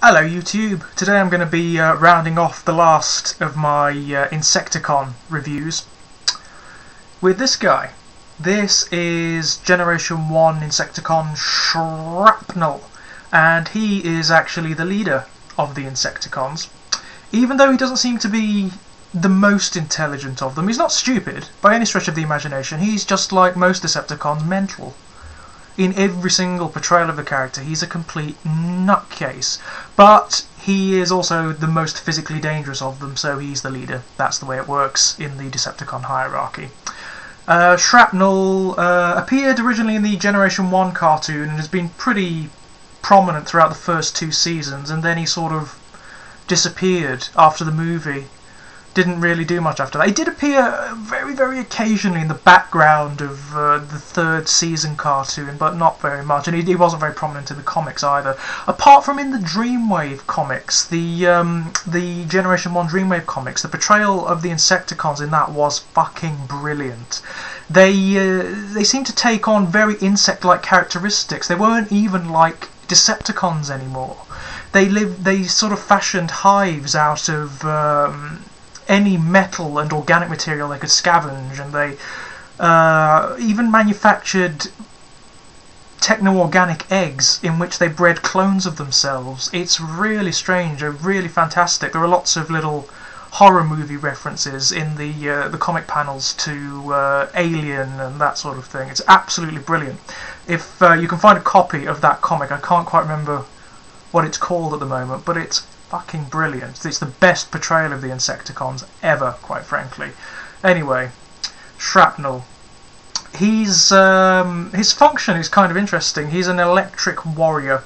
Hello YouTube! Today I'm going to be rounding off the last of my Insecticon reviews with this guy. This is Generation 1 Insecticon Shrapnel, and he is actually the leader of the Insecticons. Even though he doesn't seem to be the most intelligent of them, he's not stupid by any stretch of the imagination. He's just like most Decepticons, mental. In every single portrayal of the character, he's a complete nutcase. But he is also the most physically dangerous of them, so he's the leader. That's the way it works in the Decepticon hierarchy. Shrapnel appeared originally in the Generation 1 cartoon and has been pretty prominent throughout the first 2 seasons, and then he sort of disappeared after the movie. Didn't really do much after that. He did appear very, very occasionally in the background of the 3rd season cartoon, but not very much, and he wasn't very prominent in the comics either. Apart from in the Dreamwave comics, the Generation 1 Dreamwave comics, the portrayal of the Insecticons in that was fucking brilliant. They seemed to take on very insect-like characteristics. They weren't even like Decepticons anymore. They sort of fashioned hives out of any metal and organic material they could scavenge, and they even manufactured techno-organic eggs in which they bred clones of themselves. It's really strange, really fantastic. There are lots of little horror movie references in the comic panels to Alien and that sort of thing. It's absolutely brilliant. If you can find a copy of that comic, I can't quite remember what it's called at the moment, but it's fucking brilliant. It's the best portrayal of the Insecticons ever, quite frankly. Anyway, Shrapnel. His function is kind of interesting. He's an electric warrior.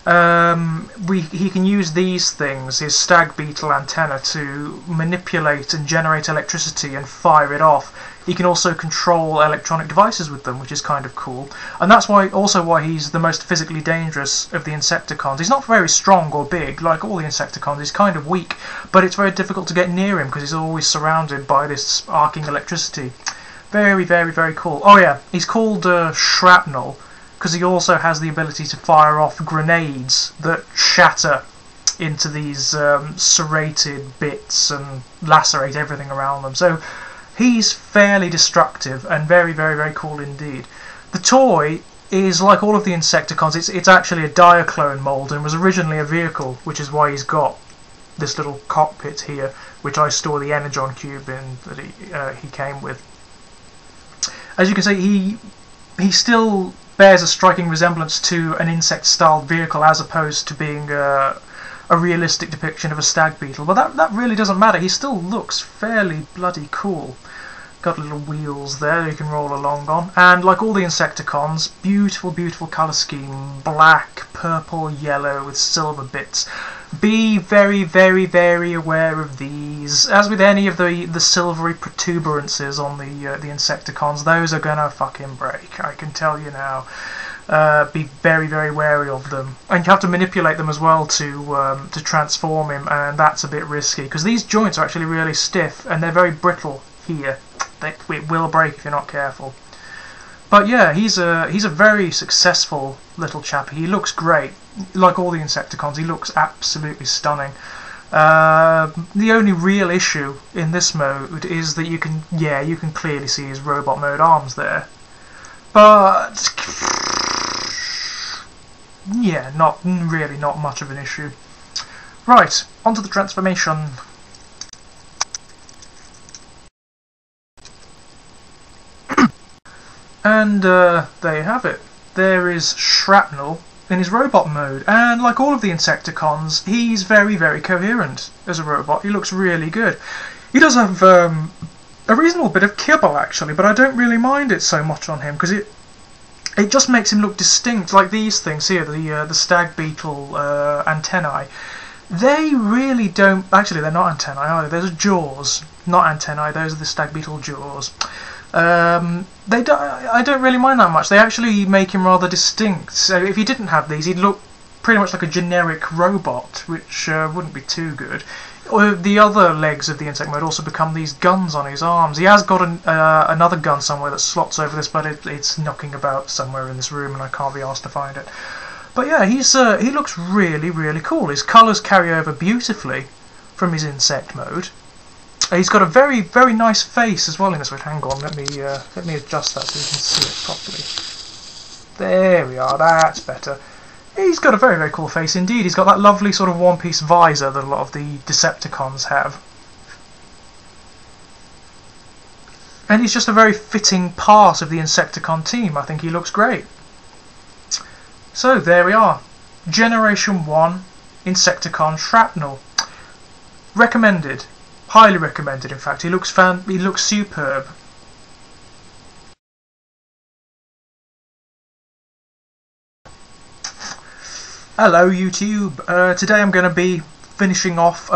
He can use these things, his stag beetle antenna, to manipulate and generate electricity and fire it off. He can also control electronic devices with them, which is kind of cool. And that's also why he's the most physically dangerous of the Insecticons. He's not very strong or big, like all the Insecticons. He's kind of weak, but it's very difficult to get near him because he's always surrounded by this arcing electricity. Very, very, very cool. Oh yeah, he's called Shrapnel because he also has the ability to fire off grenades that shatter into these serrated bits and lacerate everything around them. So he's fairly destructive and very, very, very cool indeed. The toy is like all of the Insecticons. It's actually a Diaclone mold and was originally a vehicle, which is why he's got this little cockpit here, which I store the Energon cube in that he came with. As you can see, he still bears a striking resemblance to an insect-styled vehicle as opposed to being a realistic depiction of a stag beetle, but that really doesn't matter. He still looks fairly bloody cool. Got little wheels there you can roll along on, and like all the Insecticons, beautiful, beautiful colour scheme, black, purple, yellow with silver bits. Be very, very, very aware of these. As with any of the silvery protuberances on the Insecticons, those are gonna fucking break, I can tell you now. Be very, very wary of them, and you have to manipulate them as well to transform him, and that's a bit risky because these joints are actually really stiff and they're very brittle here. It will break if you're not careful. But yeah, he's a very successful little chap. He looks great, like all the Insecticons. He looks absolutely stunning. The only real issue in this mode is that you can clearly see his robot mode arms there, but yeah, not much of an issue. Right, onto the transformation. And there you have it. There is Shrapnel in his robot mode, and like all of the Insecticons, he's very, very coherent as a robot. He looks really good. He does have a reasonable bit of kibble actually, but I don't really mind it so much on him because it just makes him look distinct. Like these things here, the stag beetle antennae. They really don't. Actually, they're not antennae, are they? Those are jaws, not antennae. Those are the stag beetle jaws. I don't really mind that much. They actually make him rather distinct. So if he didn't have these, he'd look pretty much like a generic robot, which wouldn't be too good. The other legs of the insect mode also become these guns on his arms. He has got another gun somewhere that slots over this, but it's knocking about somewhere in this room and I can't be asked to find it. But yeah, he looks really, really cool. His colours carry over beautifully from his insect mode. He's got a very, very nice face as well in this one. Hang on, let me adjust that so you can see it properly. There we are, that's better. He's got a very, very cool face indeed. He's got that lovely sort of one-piece visor that a lot of the Decepticons have. And he's just a very fitting part of the Insecticon team. I think he looks great. So there we are. Generation 1 Insecticon Shrapnel. Recommended. Highly recommended, in fact. He looks superb. Hello YouTube. Today I'm going to be finishing off